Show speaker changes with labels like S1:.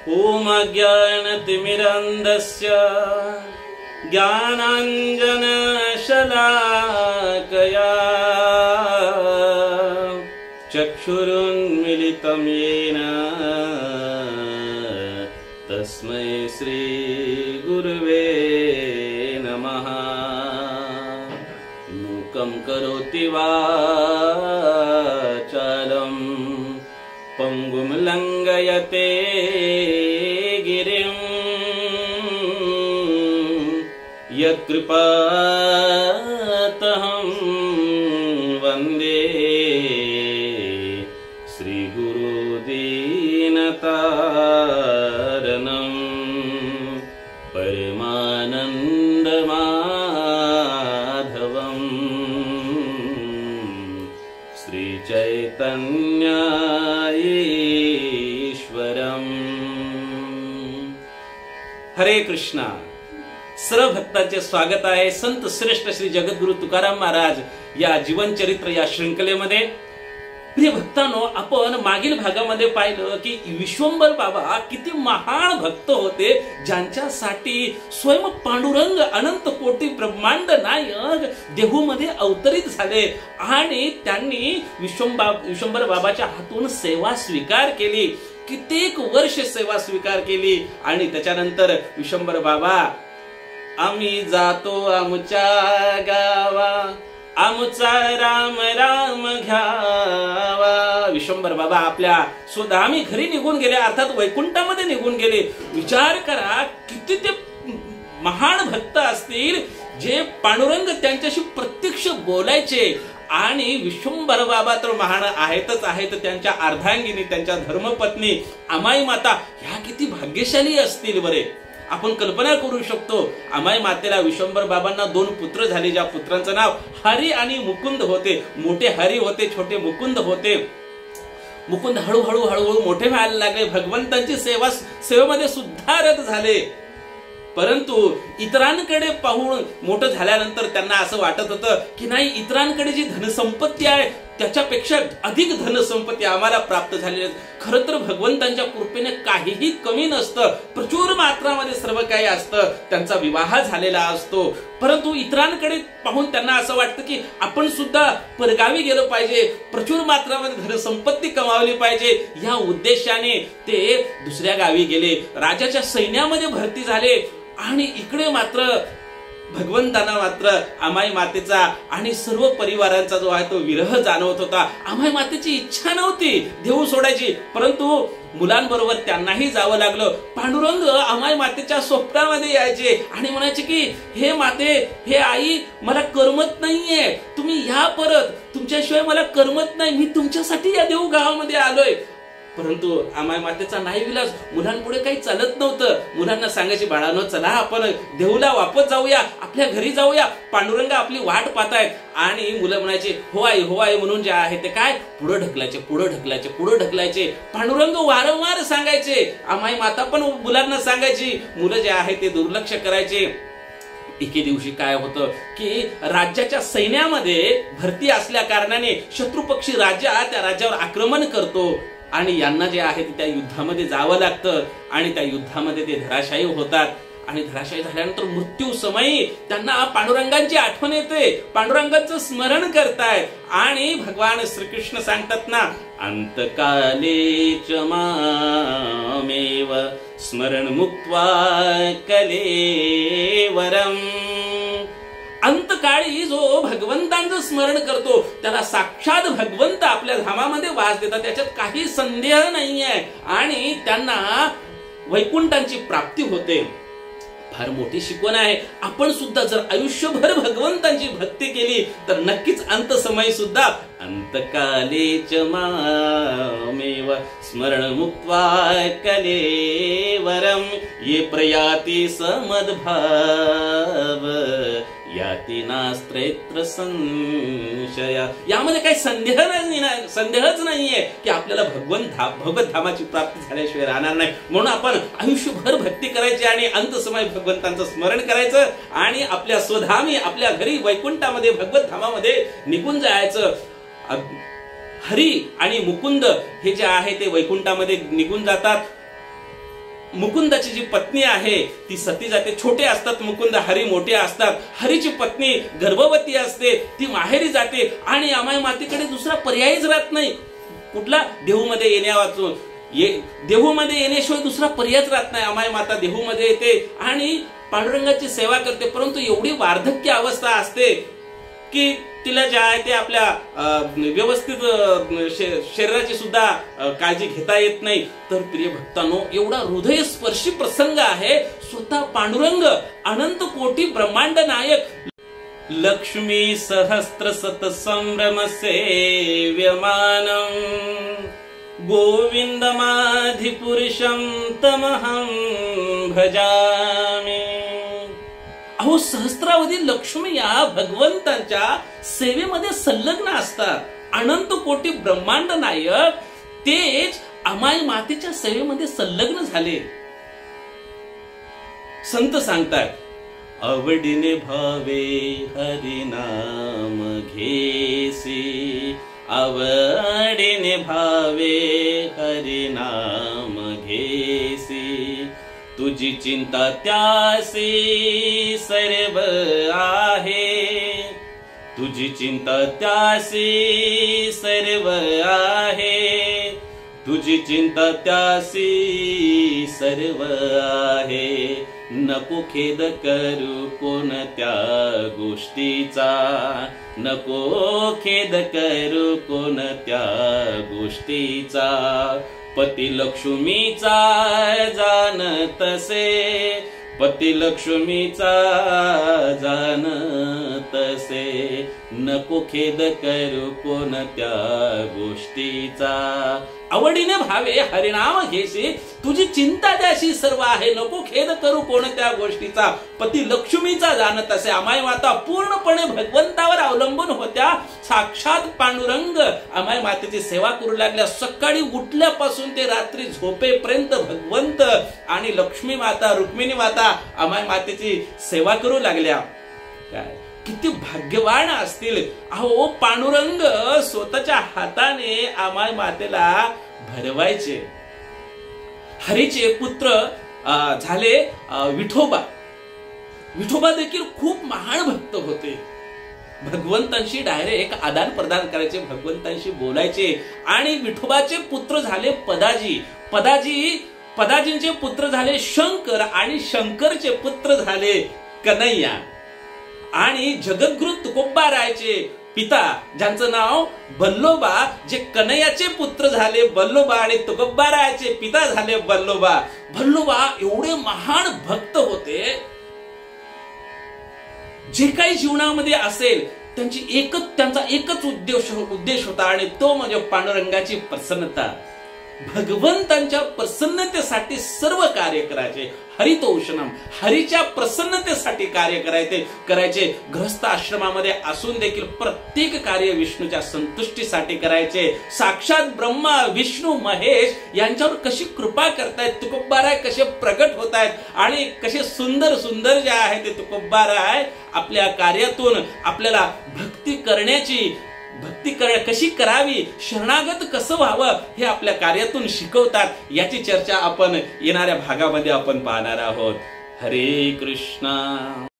S1: ओम ज्ञानतिमिरान्धस्य ज्ञानाञ्जनशलाकया चक्षुरुन्मीलितं येन तस्मै श्रीगुरुवे नमः। मूकं करोति वाचालं पंगुं लंघयते गिरिं यत्कृपातहं वन्दे श्रीगुरुदीनतारणं परमानन्दमाधवं श्रीचैतन्य हरे कृष्णा। सर्व भक्तांचे स्वागत आहे संत श्रेष्ठ श्री जगद्गुरु तुकाराम महाराज या जीवन चरित्र या श्रृंखलेमध्ये। प्रिय भक्तांनो, आपण मागील भागामध्ये पाहिलं की विश्वंभर बाबा किती महान भक्त होते, ज्यांच्यासाठी स्वयं पांडुरंग अनंत कोटी ब्रह्मांड नायक देहूमध्ये अवतरित झाले आणि त्यांनी विश्वंभर बाबाच्या हातून सेवा स्वीकार केली। कित्येक वर्ष सेवा स्वीकार केली आणि त्याच्यानंतर विश्वंभर बाबा, आम्ही जातो आमच्या गावा, आमचा राम राम घ्यावा। विश्वंभर बाबा आपल्या स्वधामी घरी निघून गेले, अर्थात वैकुंठामध्ये निघून गेले। विचार करा, किती ते महान भक्त असतील जे पांडुरंग त्यांच्याशी प्रत्यक्ष बोलायचे। आणि विश्वंभर बाबा तर महान आहेतच आहेत, त्यांच्या अर्धांगिनी, त्यांच्या धर्मपत्नी अमाई माता ह्या किती भाग्यशाली असतील बरे। आपण कल्पना करू शकतो, अमाई मातेला विश्वंभर बाबांना 2 पुत्र झाले, ज्या पुत्रांचं नाव हरी आणि मुकुंद होते। मोठे हरी होते, छोटे मुकुंद होते। मुकुंद हळूहळू मोठे व्हायला लागले, भगवंतांची सेवेमध्ये सुधारत झाले। परंतु इतरांकडे पाहून मोठं झाल्यानंतर त्यांना असं वाटत होतं की नाही, इतरांकडे जी धनसंपत्ती आहे त्याच्यापेक्षा अधिक धनसंपत्ती आम्हाला प्राप्त झालेली आहे। खरं तर भगवंतांच्या कृपेने काहीही कमी नसतं, प्रचुर मात्रामध्ये सर्व काही असतं, त्यांचा विवाह झालेला असतो। परंतु इतरांकडे पाहून त्यांना असं वाटतं की आपण सुद्धा परगावी गेलो पाहिजे, प्रचुर मात्रामध्ये धनसंपत्ती कमावली पाहिजे। या उद्देशाने ते दुसऱ्या गावी गेले, राजाच्या सैन्यामध्ये भरती झाले। आणि इकडे मात्र भगवंतांना मात्र अमाई मातेचा आणि सर्व परिवारांचा जो आहे तो विरह जाणवत होता। अमाई मातेची इच्छा नव्हती देऊ सोडायची, परंतु मुलांबरोबर त्यांनाही जावं लागलं। पांडुरंग अमाई मातेच्या स्वप्नामध्ये यायचे आणि म्हणायचे की हे माते, हे आई, मला करमत नाहीये, तुम्ही या परत, तुमच्याशिवाय मला करमत नाही, मी तुमच्यासाठी या देऊ गावामध्ये आलोय। परंतु अमाई मातेचा नाही विलास, मुलांपुढे काही चालत नव्हतं। मुलांना सांगायचे, बाळांनो चला आपण देहूला वापस जाऊया, आपल्या घरी जाऊया, पांडुरंग आपली वाट पाहतायत। आणि मुलं म्हणायचे हो आई म्हणून जे आहे ते काय पुढे ढकलायचे। पांडुरंग वारंवार सांगायचे, अमाई माता पण मुलांना सांगायची, मुलं जे आहे ते दुर्लक्ष करायचे। एके दिवशी काय होतं की राज्याच्या सैन्यामध्ये भरती असल्या कारणाने शत्रुपक्षी राजा त्या राज्यावर आक्रमण करतो आणि यांना जे आहे त्या युद्धामध्ये जावं लागतं आणि त्या युद्धामध्ये ते धराशायी होतात। आणि धराशायी झाल्यानंतर मृत्यू समयी त्यांना पांडुरंगांची आठवण येते, पांडुरंगाचं स्मरण करतायत। आणि भगवान श्रीकृष्ण सांगतात ना, अंतकाले च मामेव स्मरण मुक्त्वा कलेवरम। अंतकाळी जो भगवंतांचं स्मरण करतो त्याला साक्षात भगवंत आपल्या धामामध्ये वास देतात, त्याच्यात काही संदेह नाहीये आणि त्यांना वैकुंठांची प्राप्ती होते। फार मोठी शिकवण आहे। आपण सुद्धा जर आयुष्यभर भगवंतांची भक्ती केली तर नक्कीच अंत समय सुद्धा अंतकाले च मामेव स्मरण मुक्त्वा कलेवरम ये प्रयाति समद्भाव याति नास्त्रैत्र संशय। यामध्ये काही संदेहच नाहीये की आपल्याला भगवत धामाची प्राप्ती झाल्याशिवाय राहणार नाही। म्हणून आपण आयुष्यभर भक्ती करायची आणि अंत समय भगवंतांचं स्मरण करायचं आणि आपल्या स्वधामी, आपल्या घरी वैकुंठामध्ये भगवत धामामध्ये निघून जायचं। हरी आणि मुकुंद हे जे आहे ते वैकुंठामध्ये निघून जातात। मुकुंदाची जी पत्नी आहे ती सती जाते. छोटे असतात मुकुंद, हरी मोठे असतात. हरीची पत्नी गर्भवती असते, ती माहेरी जाते आणि अमाय मातेकडे दुसरा पर्यायच राहत नाही. कुठला? देहूमध्ये येण्यावाचून देहूमध्ये येण्याशिवाय दुसरा पर्यायच राहत नाही. अमाय माता देहूमध्ये येते आणि पांडुरंगाची सेवा करते. परंतु एवढी वार्धक्य अवस्था असते की तिला जे आहे ते आपल्या व्यवस्थित शरीराची सुद्धा काळजी घेता येत नाही. तर प्रिय भक्तांनो, एवढा हृदयस्पर्शी प्रसंग आहे. स्वतः पांडुरंग अनंत कोटी ब्रह्मांड नायक लक्ष्मी सहस्त्र सत संभ्रम सेव्यमानम गोविंदमाधिपुरुषं तमहं भजामि. अहो, सहस्त्रावधी लक्ष्मी या भगवंतांच्या सेवेमध्ये संलग्न असतात. अनंत कोटी ब्रह्मांड नायक तेच अमाई मातेच्या सेवेमध्ये संलग्न झाले. संत सांगतात, आवडीने भावे हरिनाम घेसी, आवडीने भावे हरिनाम घेसी, तुझी चिंता त्यासी सर्व आहे, तुझी चिंता त्यासी सर्व आहे, तुझी चिंता त्यासी सर्व आहे. नको खेद करू कोणत्या गोष्टीचा, नको खेद करू कोणत्या गोष्टीचा. पती लक्ष्मीचा जाण तसे, पती लक्ष्मीचा जाण तसे. नको खेद करू कोणत्या गोष्टीचा. आवडीने भावे हरिनाम घेशी, तुझी चिंता त्याशी सर्व आहे. नको खेद करू कोणत्या गोष्टीचा. पती लक्ष्मीचा जाणत असे. अमाय माता पूर्णपणे भगवंतावर अवलंबून होत्या. साक्षात पांडुरंग अमाय मातेची सेवा करू लागल्या. सकाळी उठल्यापासून ते रात्री झोपेपर्यंत भगवंत आणि लक्ष्मी माता रुक्मिणी माता अमाय मातेची सेवा करू लागल्या. काय किती भाग्यवान असतील. अहो, पांडुरंग स्वतःच्या हाताने अमाय मातेला भरवायचे. हरीचे पुत्र झाले विठोबा. विठोबा देखील खूप महान भक्त होते. भगवंतांशी डायरेक्ट आदान प्रदान करायचे, भगवंतांशी बोलायचे. आणि विठोबाचे पुत्र झाले पदाजी. पदाजींचे पुत्र झाले शंकर आणि शंकरचे पुत्र झाले कन्हैया. आणि जगद्गुरु तुकोबारायचे पिता ज्यांचं नाव बल्लोबा, जे कन्हैयाचे पुत्र झाले बल्लोबा आणि तुकोबारायचे पिता झाले बल्लोबा. बल्लोबा एवढे महान भक्त होते. जे काही जीवनामध्ये असेल त्यांचा एकच उद्देश होता आणि तो म्हणजे पांडुरंगाची प्रसन्नता. भगवंतांच्या प्रसन्नतेसाठी सर्व कार्य करायचे. हरितोषणम, हरीच्या प्रसन्नतेसाठी कार्य करायचे. गृहस्थ आश्रमामध्ये असून देखील प्रत्येक कार्य विष्णूच्या संतुष्टीसाठी करायचे. साक्षात ब्रह्मा विष्णू महेश यांच्यावर कशी कृपा करतायत, तुकोबाराय कसे प्रगट होत आहेत आणि कसे सुंदर सुंदर जे आहे ते तुकोबाराय आपल्या कार्यातून आपल्याला भक्ती कशी करावी, शरणागत कसं व्हावं हे आपल्या कार्यातून शिकवतात. याची चर्चा आपण येणाऱ्या भागामध्ये आपण पाहणार आहोत. हरे कृष्णा.